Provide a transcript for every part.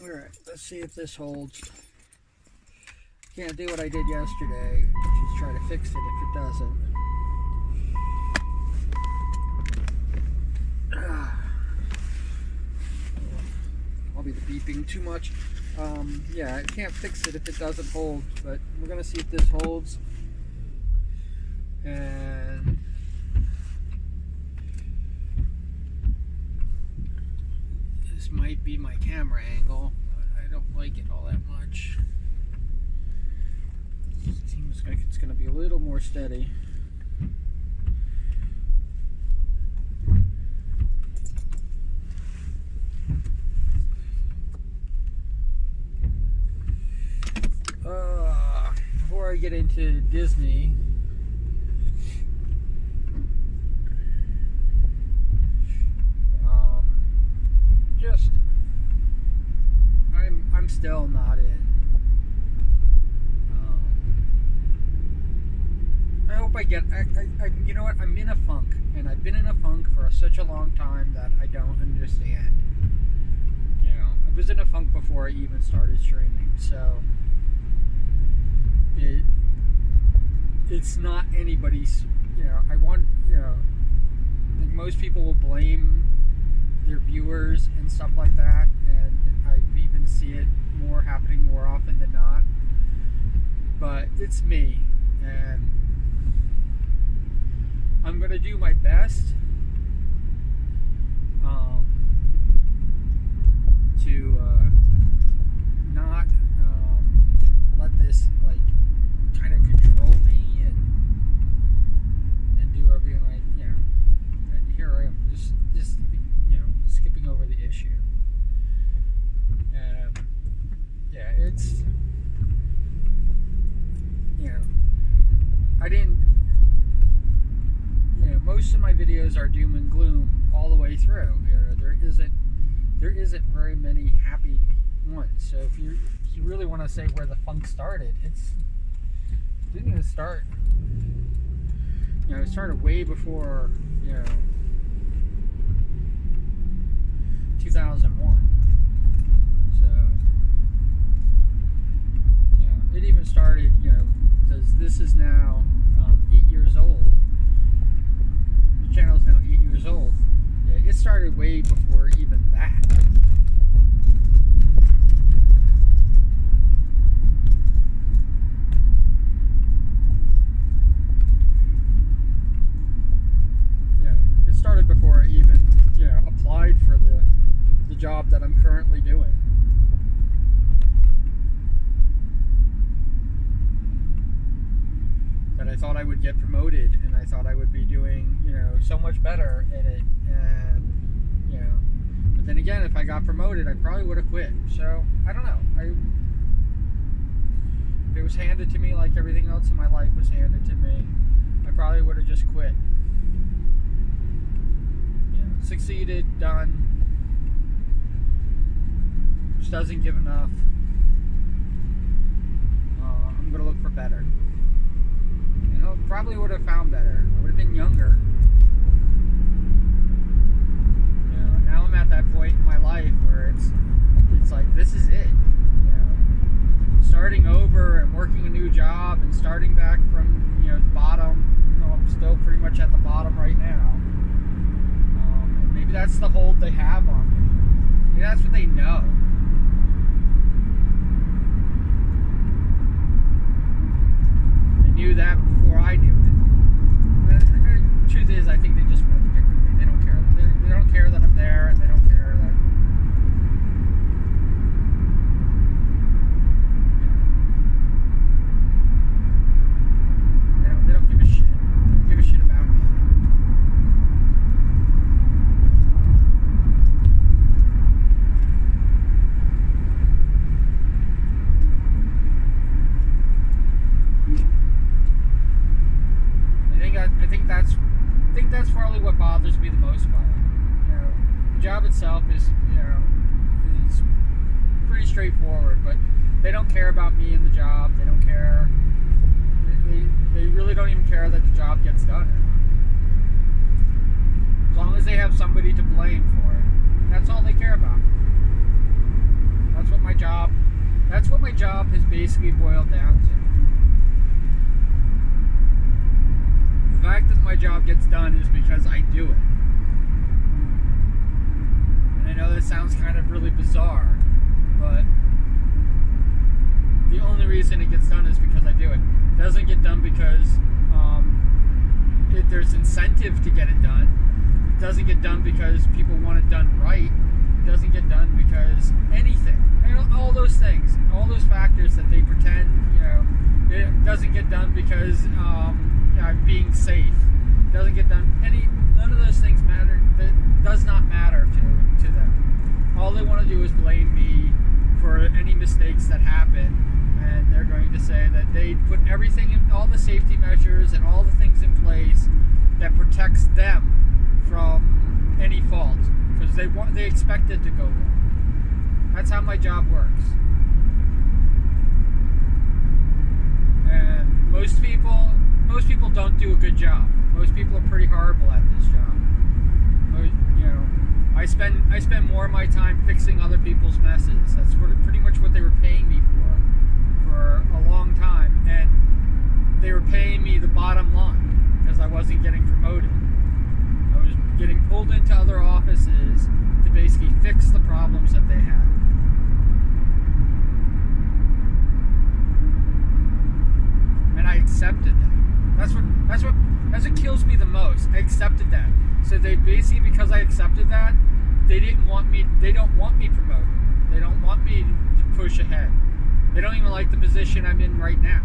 Alright, let's see if this holds. Can't do what I did yesterday, which is try to fix it if it doesn't. Probably the beeping too much. Yeah, I can't fix it if it doesn't hold, but we're gonna see if this holds. And this might be my camera angle, but I don't like it all that much. It seems like it's gonna be a little more steady. Before I get into Disney, I'm still not in. I hope I get. You know what? I'm in a funk, and I've been in a funk for such a long time that I don't understand. You know, I was in a funk before I even started streaming, so it's not anybody's. You know, I think most people will blame their viewers and stuff like that, and I even see it happening more often than not. But it's me, and I'm gonna do my best to not let this kind of control me and do everything and here I am just skipping over the issue. It's I didn't most of my videos are doom and gloom all the way through. There isn't very many happy ones. So if you really want to say where the funk started, it didn't even start. It started way before 2001. So it even started because this is now 8 years old. The channel is now 8 years old. It started way before even that. It started before I even applied for the job that I'm currently doing. That I thought I would get promoted, and I thought I would be doing so much better at it, and but then again, if I got promoted, I probably would have quit. So I don't know. If it was handed to me like everything else in my life was handed to me, I probably would have just quit. Succeeded, done. Just doesn't give enough. I'm gonna look for better. Probably would have found better. I would have been younger. Now I'm at that point in my life where it's like, this is it. Starting over and working a new job and starting back from the bottom. Even though I'm still pretty much at the bottom right now. And maybe that's the hold they have on me. Maybe that's what they know. Knew that before I knew it. The truth is, I think they just want to get rid of me. They don't care. They don't care that I'm there, and they don't care that they don't give a shit. They don't give a shit about me. I think that's probably what bothers me the most about it. The job itself is pretty straightforward, but they don't care about me and the job. They don't care. They really don't even care that the job gets done. long as they have somebody to blame for it. That's all they care about. That's That's what my job has basically boiled down to. The fact that my job gets done is because I do it. And I know that sounds kind of really bizarre, but the only reason it gets done is because I do it. It doesn't get done because there's incentive to get it done. It doesn't get done because people want it done right. It doesn't get done because anything. All those things, all those factors that they pretend, it doesn't get done because being safe. It doesn't get done. None of those things matter. That does not matter to them. All they want to do is blame me for any mistakes that happen, and they're going to say that they put everything in, all the safety measures and all the things in place that protects them from any fault, because they expect it to go wrong. That's how my job works. And most people don't do a good job. Most people are pretty horrible at this job. I spend more of my time fixing other people's messes. That's pretty much what they were paying me for a long time, and they were paying me the bottom line because I wasn't getting promoted. I was getting pulled into other offices to basically fix the problems that they had. And I accepted that. That's what kills me the most. I accepted that. So they basically, because I accepted that, they don't want me promoted. They don't want me to push ahead. They don't even like the position I'm in right now.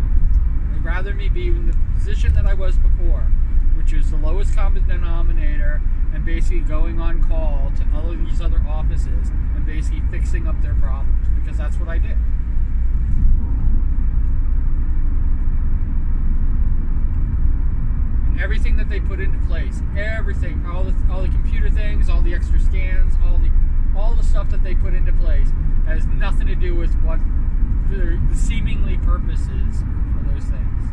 They'd rather me be in the position that I was before, which is the lowest common denominator, and basically going on call to all of these other offices and basically fixing up their problems, because that's what I did. And everything that they put into place, everything, all the computer things, all the extra scans, all the stuff that they put into place has nothing to do with what the seemingly purposes for those things.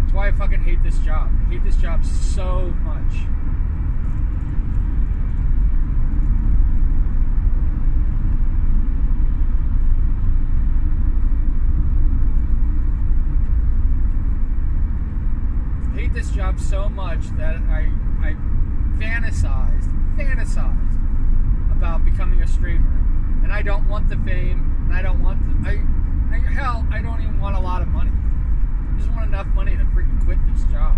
That's why I fucking hate this job. I hate this job so much. I hate this job so much that I fantasized about becoming a streamer. And I don't want the fame, and I don't want I don't even want a lot of money. I just want enough money to freaking quit this job.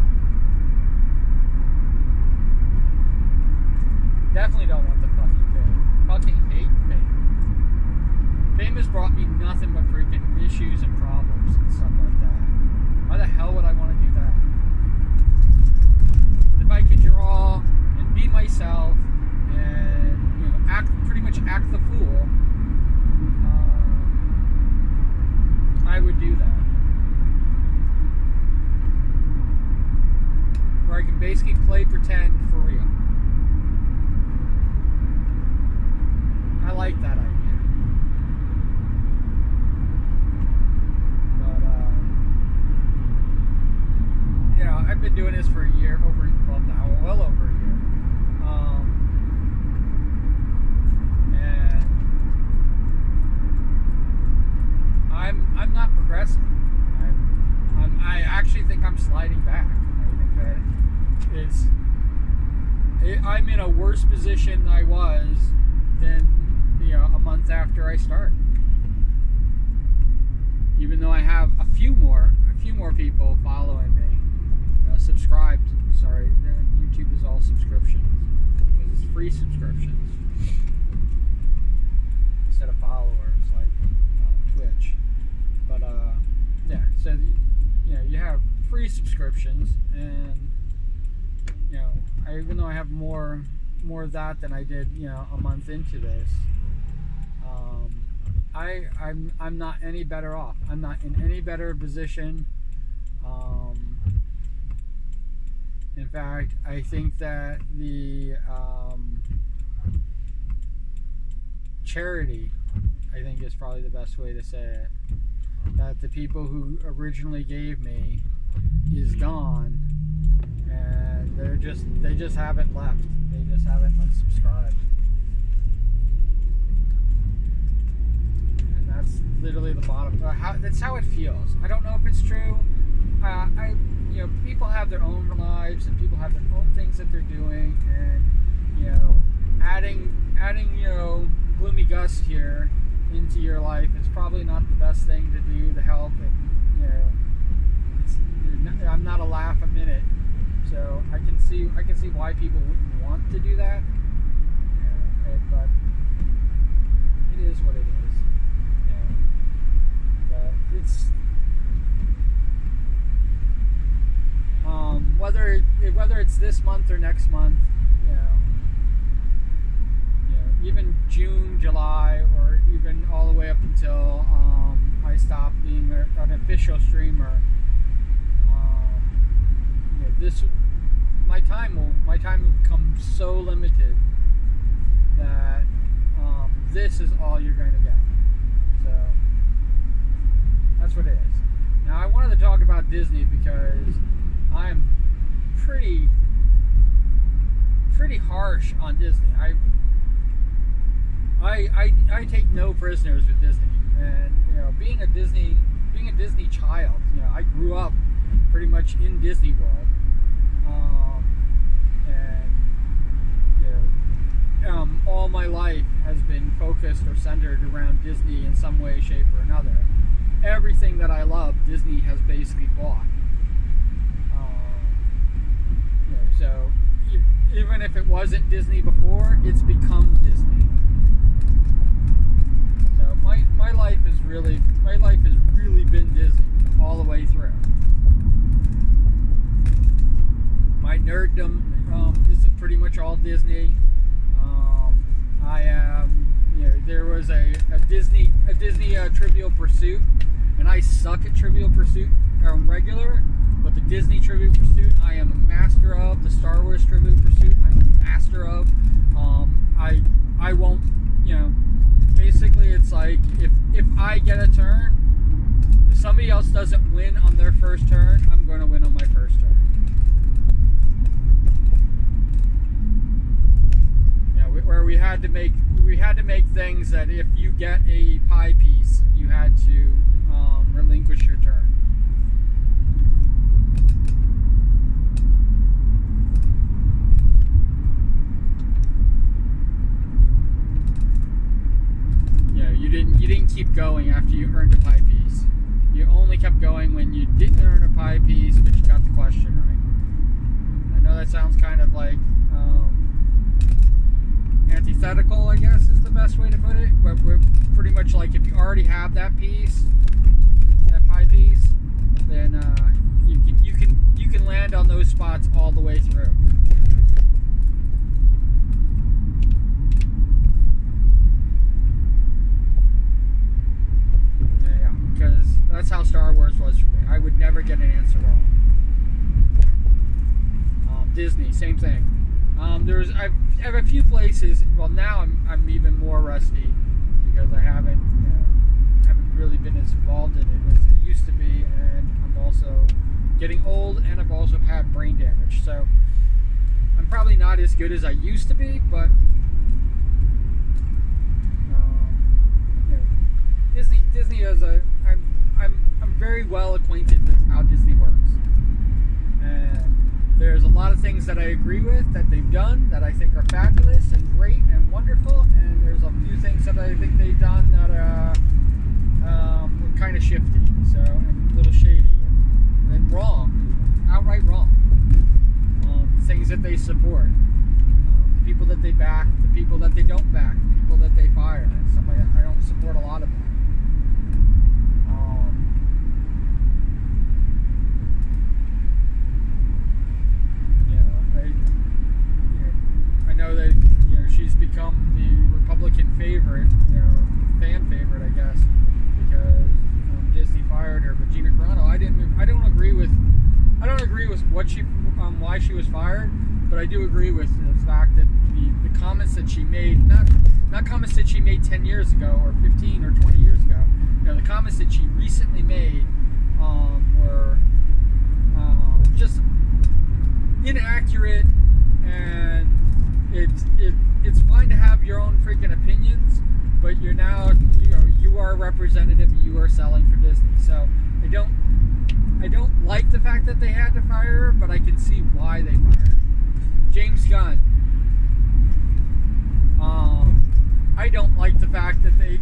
Definitely don't want the fucking fame. Fucking hate fame. Fame has brought me nothing but freaking issues and problems and stuff like that. Why the hell would I want to do that? If I could draw and be myself and pretty much act the fool, I would do that. Where I can basically play pretend for real. I like that idea. But I've been doing this for a year, well over a year. And I'm not progressing. I actually think I'm sliding back. I think that I'm in a worse position than I was than a month after I started. Even though I have a few more people following me, subscribed. Sorry, YouTube is all subscriptions because it's free subscriptions instead of followers like Twitch. But so you have free subscriptions, and even though I have more of that than I did a month into this, I'm not any better off. I'm not in any better position. In fact, I think that the charity, I think is probably the best way to say it, that the people who originally gave me is gone, and they just haven't left. They just haven't unsubscribed. that's literally the bottom. That's how it feels. I don't know if it's true. People have their own lives and people have their own things that they're doing, and adding gloomy Gus here into your life is probably not the best thing to do to help. And I'm not a laugh a minute, so I can see why people wouldn't want to do that. But it is what it is. It's whether it's this month or next month, even June, July, or even all the way up until I stop being an official streamer. My time will become so limited that this is all you're going to get. So that's what it is. Now I wanted to talk about Disney because I'm pretty harsh on Disney. I take no prisoners with Disney, and being a Disney child, I grew up pretty much in Disney World, and all my life has been focused or centered around Disney in some way, shape, or another. Everything that I love, Disney has basically bought. So even if it wasn't Disney before, it's become Disney. So my life has really been Disney all the way through. My nerddom is pretty much all Disney. I am, there was a Disney Trivial Pursuit, and I suck at Trivial Pursuit regular, but the Disney Trivial Pursuit I am a master of. The Star Wars Trivial Pursuit I'm a master of. I won't, basically it's like if I get a turn, if somebody else doesn't win on their first turn, I'm going to win on my first turn. Where we had to make things that if you get a pie piece, you had to relinquish your turn. You didn't keep going after you earned a pie piece. You only kept going when you didn't earn a pie piece, but you got the question right. I know that sounds kind of like antithetical, I guess is the best way to put it, but we're pretty much like, if you already have that piece, that pie piece, then you can land on those spots all the way through. Yeah, because that's how Star Wars was for me. I would never get an answer wrong. Disney, same thing. I have a few places. Well, now I'm even more rusty because I haven't really been as involved in it as it used to be, and I'm also getting old, and I've also had brain damage. So I'm probably not as good as I used to be, but Disney is I'm very well acquainted with how Disney works, and there's a lot of things that I agree with that they've done that I think are fabulous and great and wonderful, and there's a few things that I think they've done that are kind of shifty, so, and a little shady and wrong, outright wrong. Things that they support, the people that they back, the people that they don't back, the people that they fire, and stuff like that. I don't support a lot of that. I know that she's become the Republican favorite, fan favorite, I guess, because Disney fired her. But Gina Carano, I don't agree with what she why she was fired, but I do agree with the fact that the comments that she made, not comments that she made 10 years ago or 15 or 20 years ago, the comments that she recently made were just inaccurate, and it's fine to have your own freaking opinions, but you're now, you are a representative. You are selling for Disney. So I don't like the fact that they had to fire her, but I can see why they fired her. James Gunn. I don't like the fact that they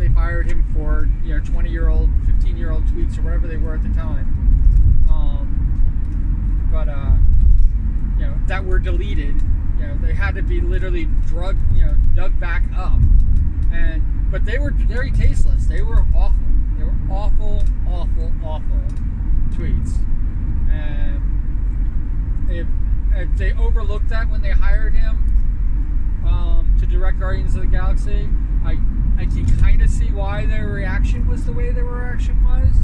fired him for 20-year-old, 15-year-old tweets or whatever they were at the time. But that were deleted. They had to be literally dug back up. But they were very tasteless. They were awful. They were awful, awful, awful tweets. And if they overlooked that when they hired him to direct Guardians of the Galaxy, I can kind of see why their reaction was the way their reaction was,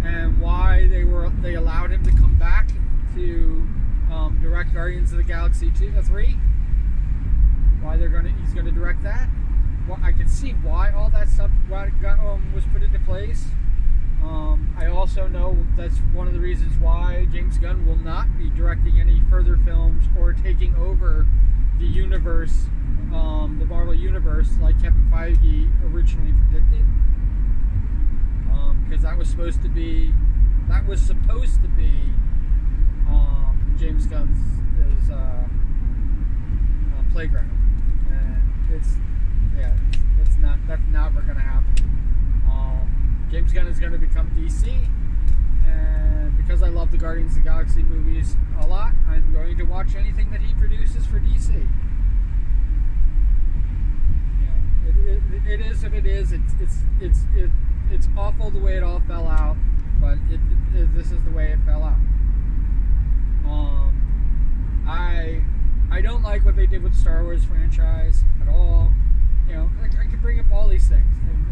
and why they allowed him to come back to direct Guardians of the Galaxy 3. Why he's gonna direct that. Well, I can see why all that stuff was put into place. I also know that's one of the reasons why James Gunn will not be directing any further films or taking over the universe, the Marvel universe, like Kevin Feige originally predicted. Because that was supposed to be James Gunn's playground, and that's never going to happen. James Gunn is going to become DC, and because I love the Guardians of the Galaxy movies a lot, I'm going to watch anything that he produces for DC. It is what it is. It's awful the way it all fell out, but this is the way it fell out. I don't like what they did with the Star Wars franchise at all. I could bring up all these things. And,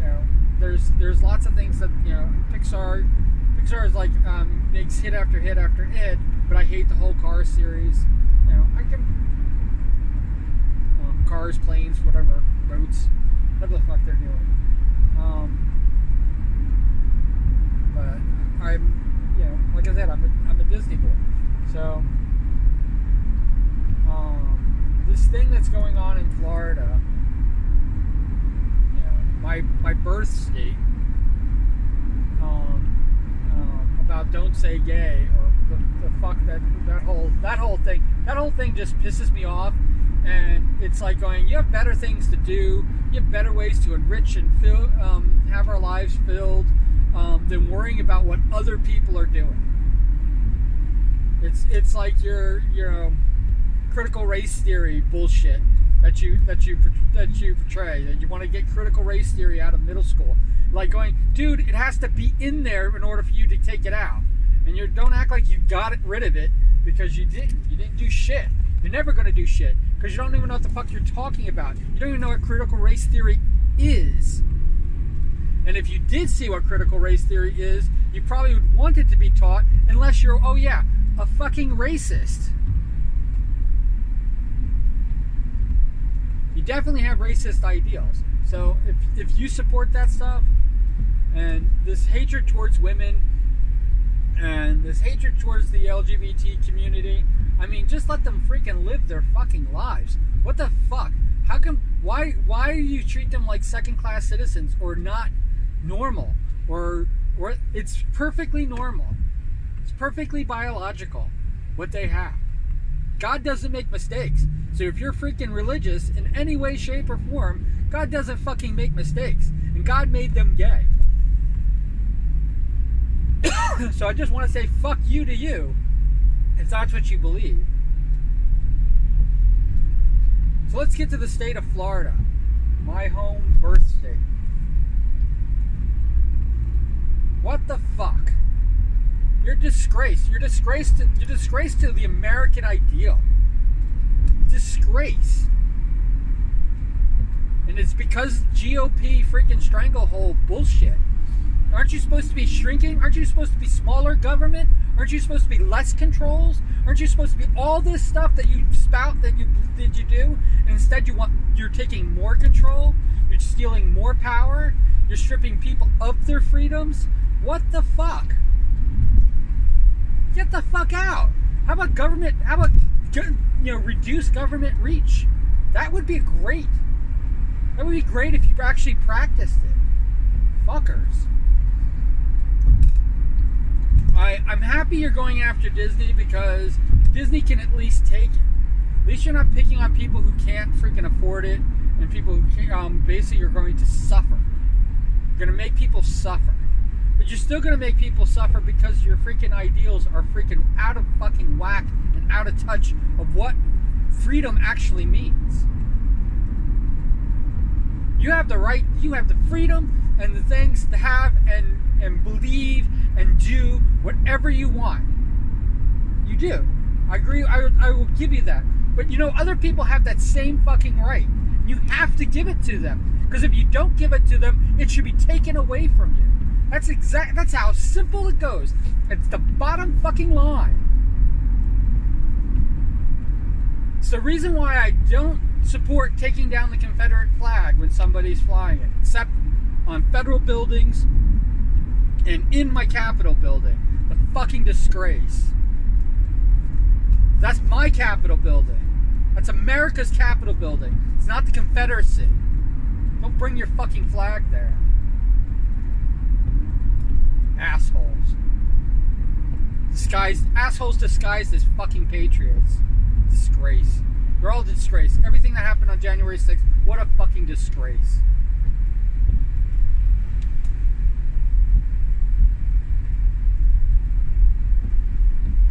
there's lots of things that Pixar is like makes hit after hit after hit, but I hate the whole Cars series. I can cars, planes, whatever, boats, whatever the fuck they're doing. But I'm, like I said, I'm a Disney boy. So this thing that's going on in Florida, my birth state, about don't say gay, or the fuck that whole thing just pisses me off. And it's like going, you have better things to do, you have better ways to enrich and have our lives filled, than worrying about what other people are doing. It's like your critical race theory bullshit that you portray, that you want to get critical race theory out of middle school. Like going, dude, it has to be in there in order for you to take it out. And you don't act like you got rid of it, because you didn't do shit. You're never going to do shit, because you don't even know what the fuck you're talking about. You don't even know what critical race theory is. And if you did see what critical race theory is, you probably would want it to be taught, unless you're, a fucking racist. You definitely have racist ideals. So if you support that stuff, and this hatred towards women, and this hatred towards the LGBT community, I mean, just let them freaking live their fucking lives. What the fuck? How come? Why do you treat them like second-class citizens, or not normal, or it's perfectly normal? It's perfectly biological what they have. God doesn't make mistakes. So if you're freaking religious in any way, shape, or form, God doesn't fucking make mistakes, and God made them gay. So I just want to say fuck you to you, if that's what you believe. So let's get to the state of Florida, my home birth state. What the fuck? You're disgraced. You're disgraced to the American ideal. Disgrace. And it's because GOP freaking stranglehold bullshit. Aren't you supposed to be shrinking? Aren't you supposed to be smaller government? Aren't you supposed to be less controls? Aren't you supposed to be all this stuff that you spout that you do? And instead you're taking more control. You're stealing more power. You're stripping people of their freedoms. What the fuck? Get the fuck out. How about government? How about reduce government reach? That would be great. That would be great if you actually practiced it. Fuckers. I'm happy you're going after Disney because Disney can at least take it. At least you're not picking on people who can't freaking afford it and people who basically are going to suffer. You're going to make people suffer. But you're still going to make people suffer because your freaking ideals are freaking out of fucking whack and out of touch of what freedom actually means. You have the right, you have the freedom and the things to have and believe and do whatever you want. You do. I agree, I will give you that. But you know, other people have that same fucking right. You have to give it to them. Because if you don't give it to them, it should be taken away from you. That's how simple it goes. It's the bottom fucking line. It's the reason why I don't support taking down the Confederate flag when somebody's flying it, except on federal buildings and in my Capitol building. The fucking disgrace. That's my Capitol building. That's America's Capitol building. It's not the Confederacy. Don't bring your fucking flag there. Assholes. Assholes disguised as fucking patriots. Disgrace. You're all a disgrace. Everything that happened on January 6th, what a fucking disgrace.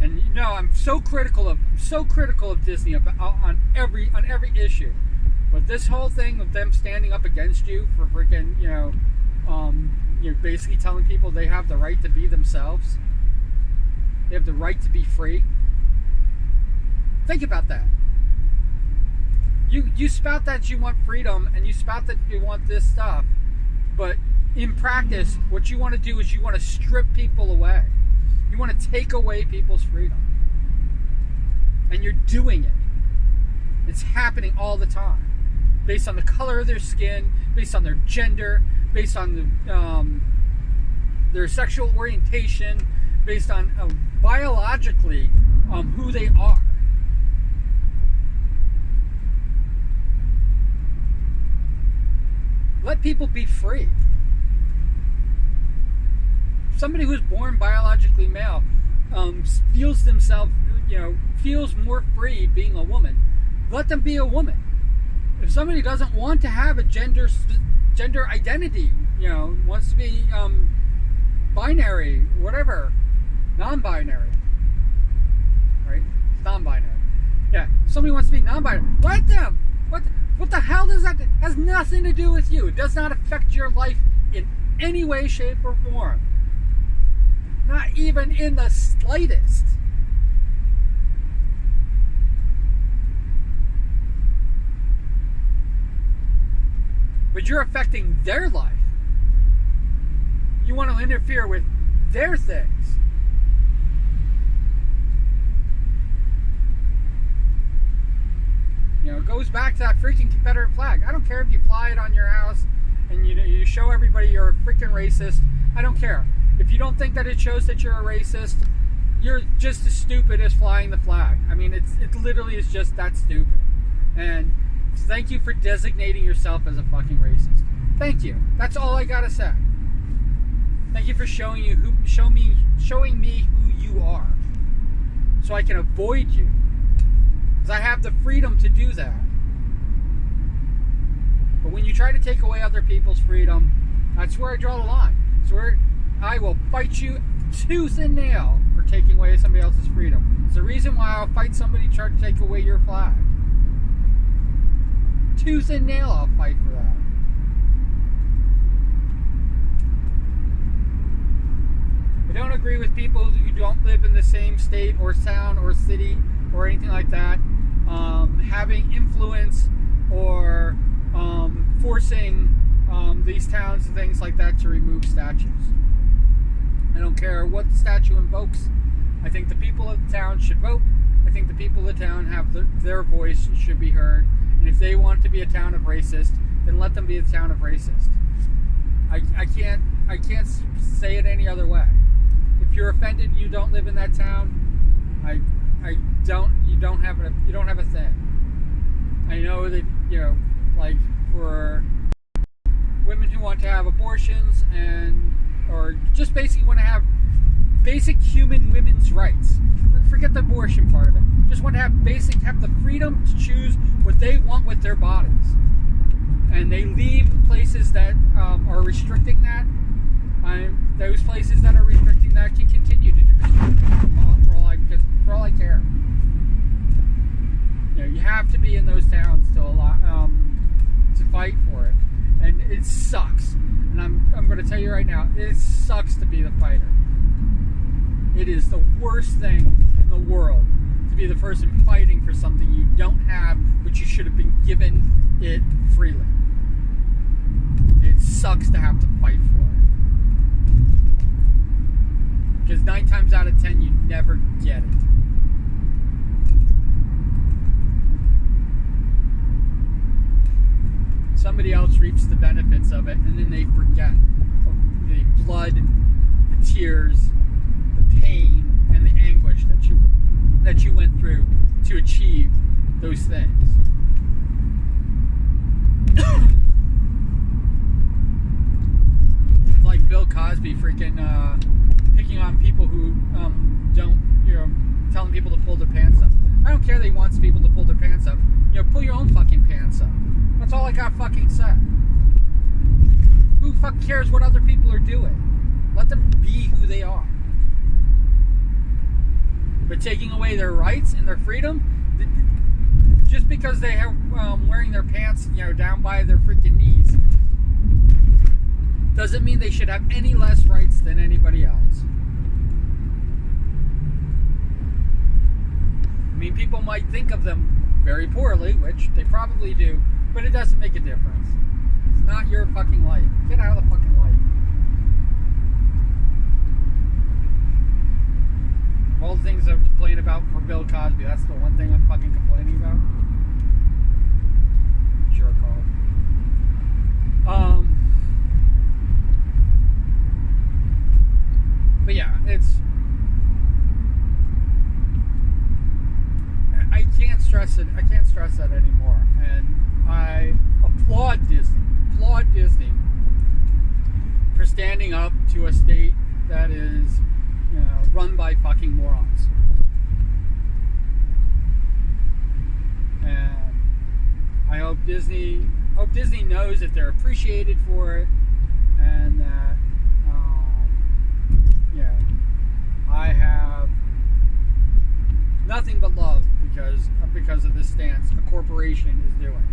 And you know, I'm so critical of Disney on every issue. But this whole thing of them standing up against you for freaking, you're basically telling people they have the right to be themselves. They have the right to be free. Think about that. You spout that you want freedom and you spout that you want this stuff, but in practice, what you want to do is you want to strip people away. You want to take away people's freedom. And you're doing it. It's happening all the time. Based on the color of their skin, based on their gender, based on their sexual orientation, based on biologically who they are. Let people be free. Somebody who's born biologically male feels themselves, feels more free being a woman. Let them be a woman. If somebody doesn't want to have a gender identity, wants to be binary, whatever, non-binary, right? Non-binary. Yeah, somebody wants to be non-binary. Let them. What the hell does that? It has nothing to do with you. It does not affect your life in any way, shape, or form. Not even in the slightest. But you're affecting their life. You want to interfere with their things. It goes back to that freaking Confederate flag. I don't care if you fly it on your house and you show everybody you're a freaking racist. I don't care. If you don't think that it shows that you're a racist, you're just as stupid as flying the flag. I mean, it literally is just that stupid. And thank you for designating yourself as a fucking racist. Thank you. That's all I gotta say. Thank you for showing me who you are, so I can avoid you. Because I have the freedom to do that. But when you try to take away other people's freedom, that's where I draw the line. It's where I will fight you tooth and nail for taking away somebody else's freedom. It's the reason why I'll fight somebody trying to take away your flag. Tooth and nail I'll fight for that. I don't agree with people who don't live in the same state or town or city or anything like that, having influence or forcing these towns and things like that to remove statues. I don't care what the statue invokes. I think the people of the town should vote. I think the people of the town have their voice should be heard. And if they want to be a town of racist, then let them be a town of racist. I can't say it any other way. If you're offended and you don't live in that town, you don't have a thing. I know that, like for women who want to have abortions or just basically want to have basic human women's rights. Forget the abortion part of it. Just want to have the freedom to choose what they want with their bodies. And they leave places that are restricting that. Those places that are restricting that can continue to do for all I care. You have to be in those towns to fight for it, and it sucks. And I'm going to tell you right now, it sucks to be the fighter. It is the worst thing in the world to be the person fighting for something you don't have, but you should have been given it freely. It sucks to have to fight for it. Because 9 times out of 10, you never get it. Somebody else reaps the benefits of it, and then they forget the blood, the tears, the pain, and the anguish that you went through to achieve those things. It's like Bill Cosby freaking picking on people who don't, telling people to pull their pants up. I don't care that he wants people to pull their pants up. Pull your own fucking pants up. That's all I got fucking said. Who fuck cares what other people are doing? Let them be who they are. But taking away their rights and their freedom, just because they have wearing their pants, down by their freaking knees, doesn't mean they should have any less rights than anybody else. I mean, people might think of them very poorly, which they probably do, but it doesn't make a difference. It's not your fucking life. Get out of the fucking life. All the things I complain about for Bill Cosby, that's the one thing I'm fucking complaining about. Jerk off. But yeah, I can't stress that anymore. And I applaud Disney for standing up to a state that is, run by fucking morons. And I hope Disney knows that they're appreciated for it, and that I have nothing but love because of this stance a corporation is doing.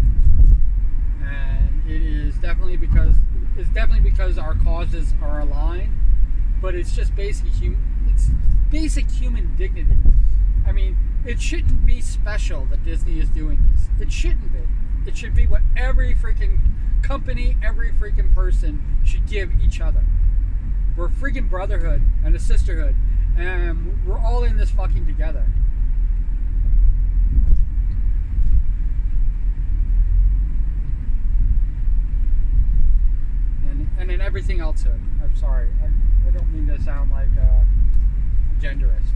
And it's definitely because our causes are aligned, but it's just basic human dignity. I mean, it shouldn't be special that Disney is doing this. It shouldn't be. It should be what every freaking company, every freaking person should give each other. We're a freaking brotherhood and a sisterhood, and we're all in this fucking together. And in everything else, I'm sorry. I don't mean to sound like a genderist.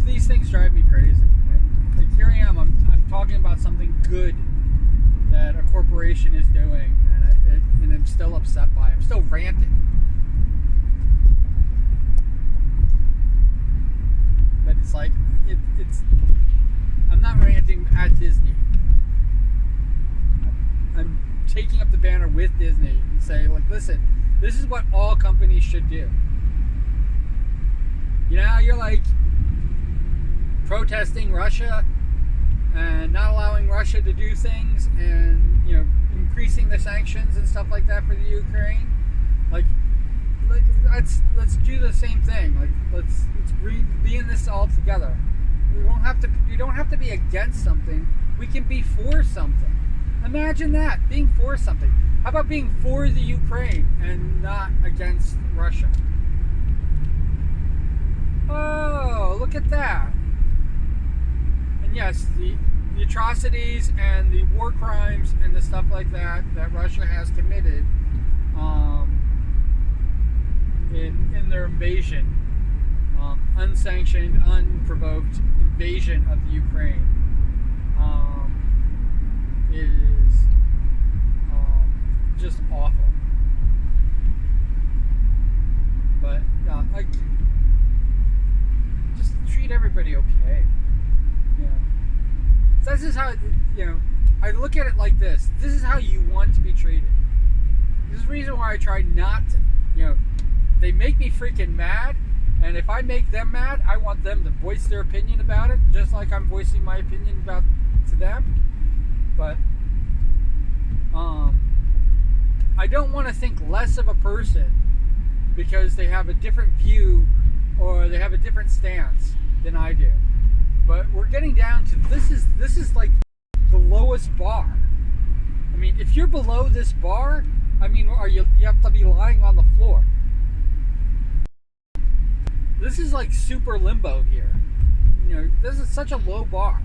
These things drive me crazy. And here I am. I'm talking about something good that a corporation is doing, and I'm still upset by it. I'm still ranting. But it's like I'm not ranting at Disney. I'm taking up the banner with Disney and saying, listen, this is what all companies should do. You're like protesting Russia and not allowing Russia to do things, and increasing the sanctions and stuff like that for the Ukraine. Let's do the same thing. Let's be in this all together. You don't have to be against something. We can be for something. Imagine that, being for something. How about being for the Ukraine and not against Russia? Oh, look at that. And yes, the atrocities and the war crimes and the stuff like that Russia has committed, in their invasion, unsanctioned, unprovoked invasion of the Ukraine, is just awful. But like, just treat everybody okay. You know, so this is how, you know, I look at it like this. This is how you want to be treated. This is the reason why I try not to, you know, they make me freaking mad, and if I make them mad, I want them to voice their opinion about it, just like I'm voicing my opinion about to them. But I don't want to think less of a person because they have a different view or they have a different stance than I do. But we're getting down to this is like the lowest bar. I mean, if you're below this bar, I mean, you have to be lying on the floor. This is like super limbo here. You know, this is such a low bar.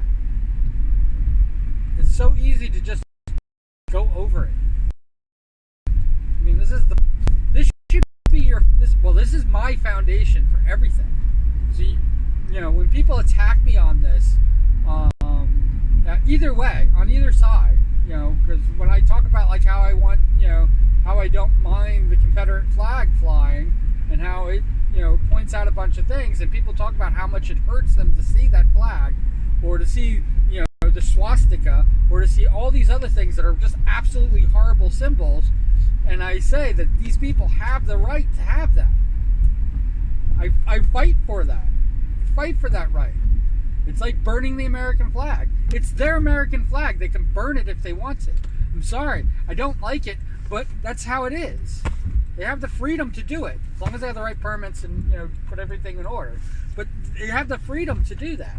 It's so easy to just go over it. I mean, this should be this is my foundation for everything. So you know, when people attack me on this, either way, on either side, you know, because when I talk about like how I want, you know, how I don't mind the Confederate flag flying and how it, you know, points out a bunch of things, and people talk about how much it hurts them to see that flag or to see, you know, the swastika or to see all these other things that are just absolutely horrible symbols, and I say that these people have the right to have that. I fight for that. I fight for that right. It's like burning the American flag. It's their American flag. They can burn it if they want to. I'm sorry. I don't like it, but that's how it is. They have the freedom to do it, as long as they have the right permits and, you know, put everything in order. But they have the freedom to do that.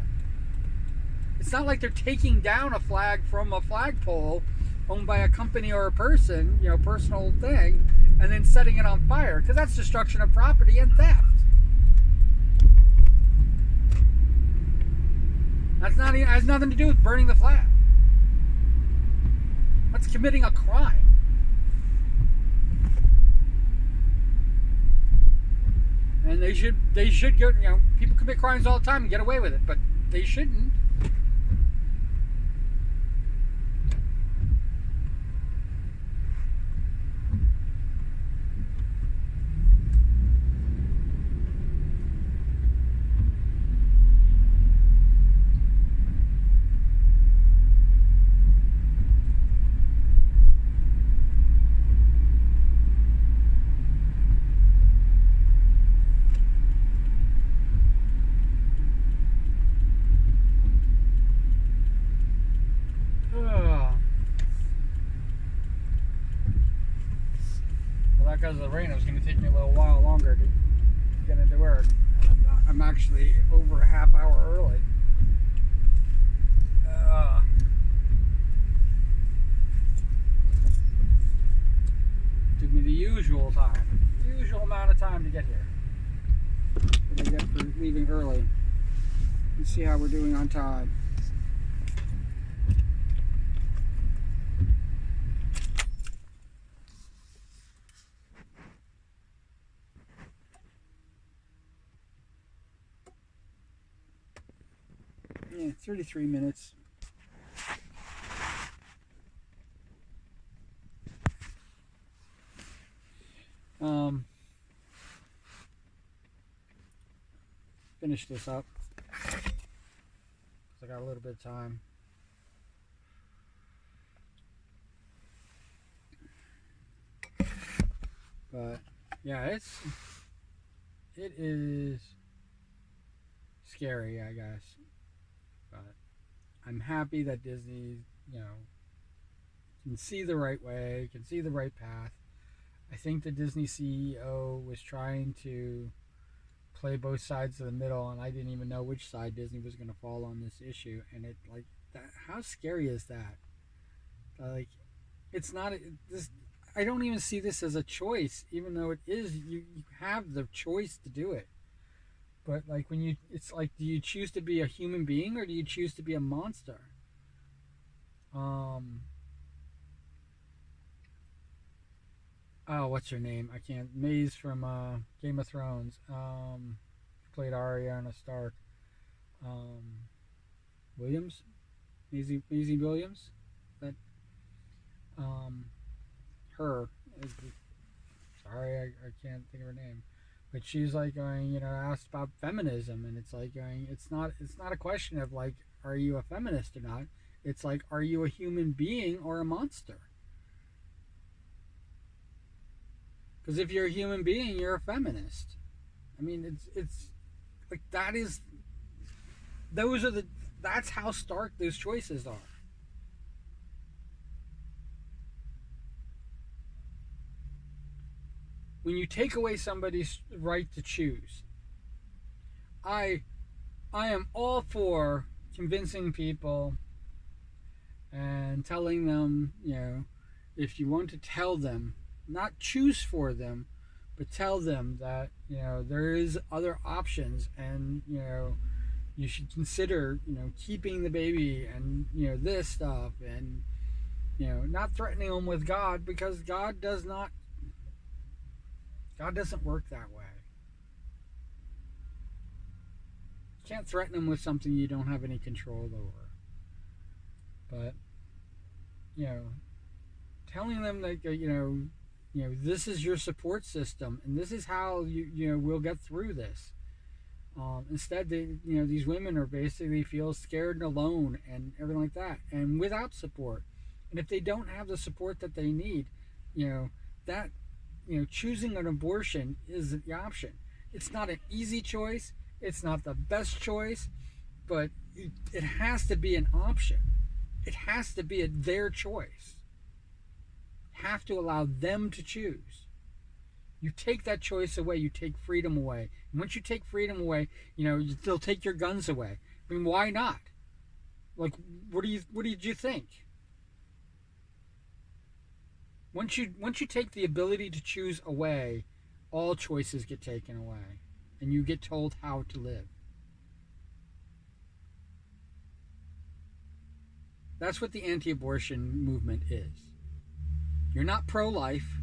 It's not like they're taking down a flag from a flagpole owned by a company or a person, you know, personal thing, and then setting it on fire, because that's destruction of property and theft. It has nothing to do with burning the flag. That's committing a crime. And they should go, you know, people commit crimes all the time and get away with it, but they shouldn't. Because of the rain, it was going to take me a little while longer to get into work. And I'm actually over a half hour early. Took me the usual amount of time to get here. What I get for leaving early. Let's see how we're doing on time. Yeah, 33 minutes. Finish this up. I got a little bit of time. But yeah, it is scary, I guess. But I'm happy that Disney, you know, can see the right way, can see the right path. I think the Disney CEO was trying to play both sides of the middle, and I didn't even know which side Disney was going to fall on this issue. And it, like, that, how scary is that? Like, it's not this. I don't even see this as a choice, even though it is. You have the choice to do it. But like when you, it's like, do you choose to be a human being or do you choose to be a monster? Oh, what's her name? I can't. Maze from Game of Thrones. Played Ariana Stark. Um, Williams, Maisie Williams. That um, her. Sorry, I can't think of her name. But she's like going, asked about feminism, and it's like going, it's not a question of like, are you a feminist or not? It's like, are you a human being or a monster? Because if you're a human being, you're a feminist. I mean, it's like those are the that's how stark those choices are. When you take away somebody's right to choose, I I am all for convincing people and telling them, if you want to tell them, not choose for them, but tell them that, there is other options, and, you should consider, keeping the baby, and, this stuff, and, not threatening them with God, because God doesn't work that way. You can't threaten them with something you don't have any control over. But, you know, telling them that, this is your support system, and this is how we'll get through this. Instead, these women are basically feel scared and alone and everything like that, and without support. And if they don't have the support that they need, that choosing an abortion is the option. It's not an easy choice. It's not the best choice, but it has to be an option. It has to be their choice. You have to allow them to choose. You take that choice away, you take freedom away. And once you take freedom away, they'll take your guns away. I mean, why not? Like, what did you think? Once you take the ability to choose away, all choices get taken away, and you get told how to live. That's what the anti-abortion movement is. You're not pro-life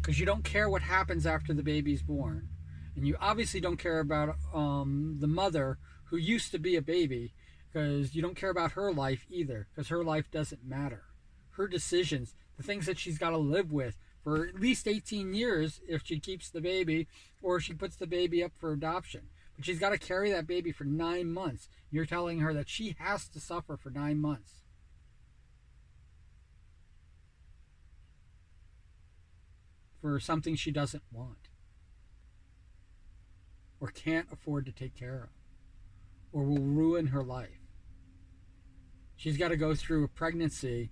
because you don't care what happens after the baby's born, and you obviously don't care about the mother who used to be a baby, because you don't care about her life either, because her life doesn't matter. Her decisions, the things that she's got to live with for at least 18 years if she keeps the baby or she puts the baby up for adoption. But she's got to carry that baby for 9 months. You're telling her that she has to suffer for 9 months. For something she doesn't want, or can't afford to take care of, or will ruin her life. She's got to go through a pregnancy,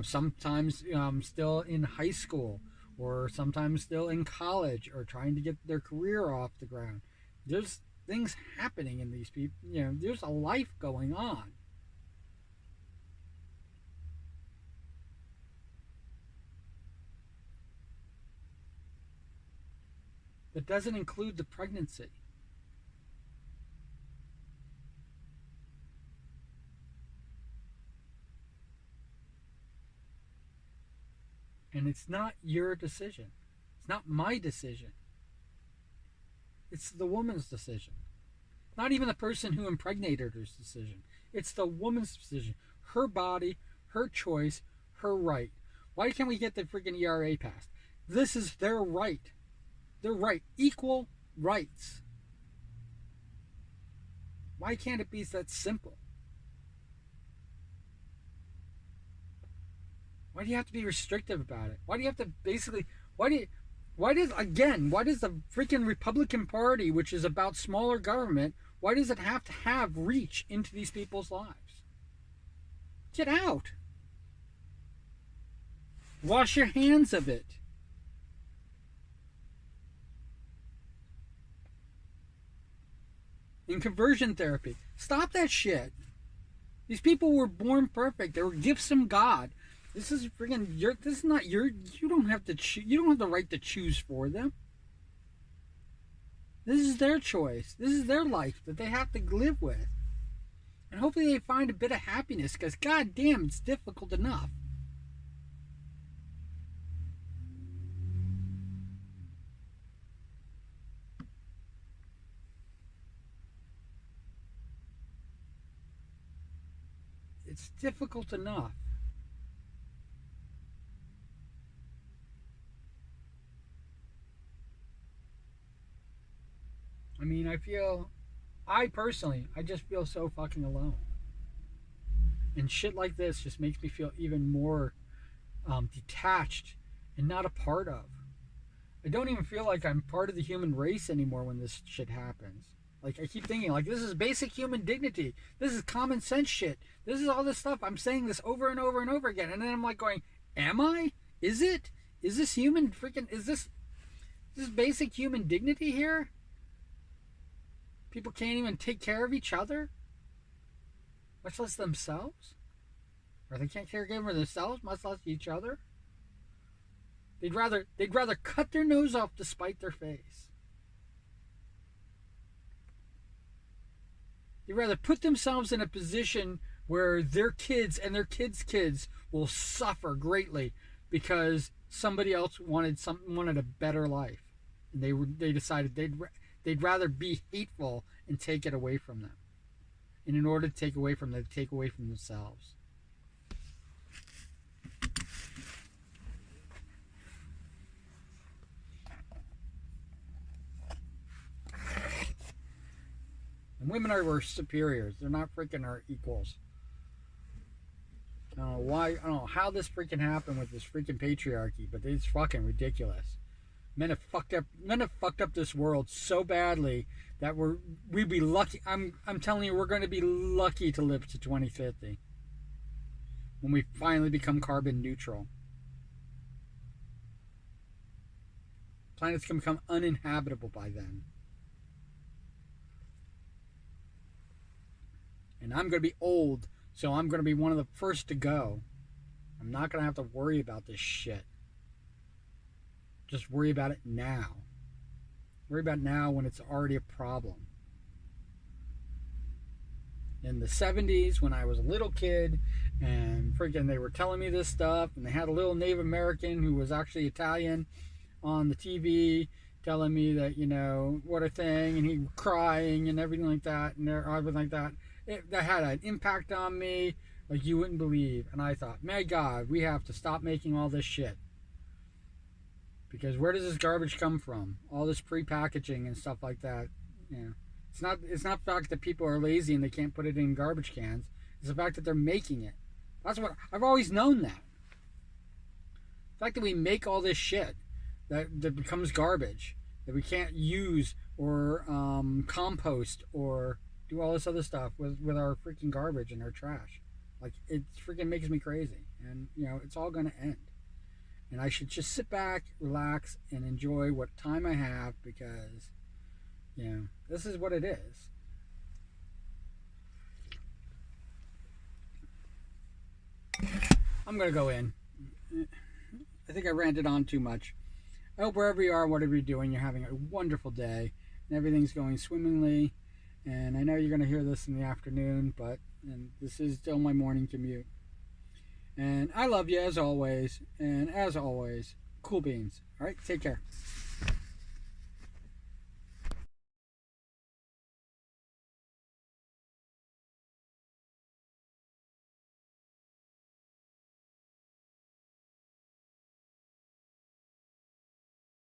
sometimes still in high school, or sometimes still in college, or trying to get their career off the ground. There's things happening in these people. There's a life going on. That doesn't include the pregnancy. And it's not your decision. It's not my decision. It's the woman's decision. Not even the person who impregnated her's decision. It's the woman's decision. Her body, her choice, her right. Why can't we get the freaking ERA passed? This is their right. Their right. Equal rights. Why can't it be that simple? Why do you have to be restrictive about it? Why do you have to basically... Why does the freaking Republican Party, which is about smaller government, why does it have to have reach into these people's lives? Get out. Wash your hands of it. In conversion therapy, stop that shit. These people were born perfect. They were gifts from God. This is freaking this is not your. You don't have to. You don't have the right to choose for them. This is their choice. This is their life that they have to live with, and hopefully they find a bit of happiness. Because goddamn, it's difficult enough. It's difficult enough. I mean, I personally, I just feel so fucking alone. And shit like this just makes me feel even more detached and not a part of. I don't even feel like I'm part of the human race anymore when this shit happens. Like, I keep thinking, like, this is basic human dignity. This is common sense shit. This is all this stuff. I'm saying this over and over and over again. And then I'm like going, am I? Is it? Is this human freaking, is this basic human dignity here? People can't even take care of each other? Much less themselves? Or they can't care for themselves, much less each other? They'd rather cut their nose off to spite their face. They'd rather put themselves in a position where their kids and their kids' kids will suffer greatly because somebody else wanted a better life, and they decided they'd rather be hateful and take it away from them. And in order to take away from them, take away from themselves. And women are our superiors. They're not freaking our equals. I don't know why. I don't know how this freaking happened with this freaking patriarchy, but it's fucking ridiculous. Men have fucked up this world so badly that we'd be lucky. I'm telling you, we're going to be lucky to live to 2050 when we finally become carbon neutral. Planets can become uninhabitable by then. And I'm going to be old, so I'm going to be one of the first to go. I'm not going to have to worry about this shit. Just worry about it now. Worry about now when it's already a problem. In the 70s, when I was a little kid, and freaking they were telling me this stuff, and they had a little Native American who was actually Italian on the TV telling me that, you know, what a thing, and he was crying and everything like that, and everything like that. That had an impact on me like you wouldn't believe. And I thought, my God, we have to stop making all this shit. Because where does this garbage come from? All this pre-packaging and stuff like that. You know, it's not the fact that people are lazy and they can't put it in garbage cans. It's the fact that they're making it. That's what I've always known that. The fact that we make all this shit that becomes garbage that we can't use or compost or do all this other stuff with our freaking garbage and our trash. Like, it freaking makes me crazy. And, you know, it's all going to end. And I should just sit back, relax, and enjoy what time I have because, you know, this is what it is. I'm going to go in. I think I ranted on too much. I hope wherever you are, whatever you're doing, you're having a wonderful day and everything's going swimmingly. And I know you're going to hear this in the afternoon, and this is still my morning commute. And I love you as always. And as always, cool beans. All right, take care.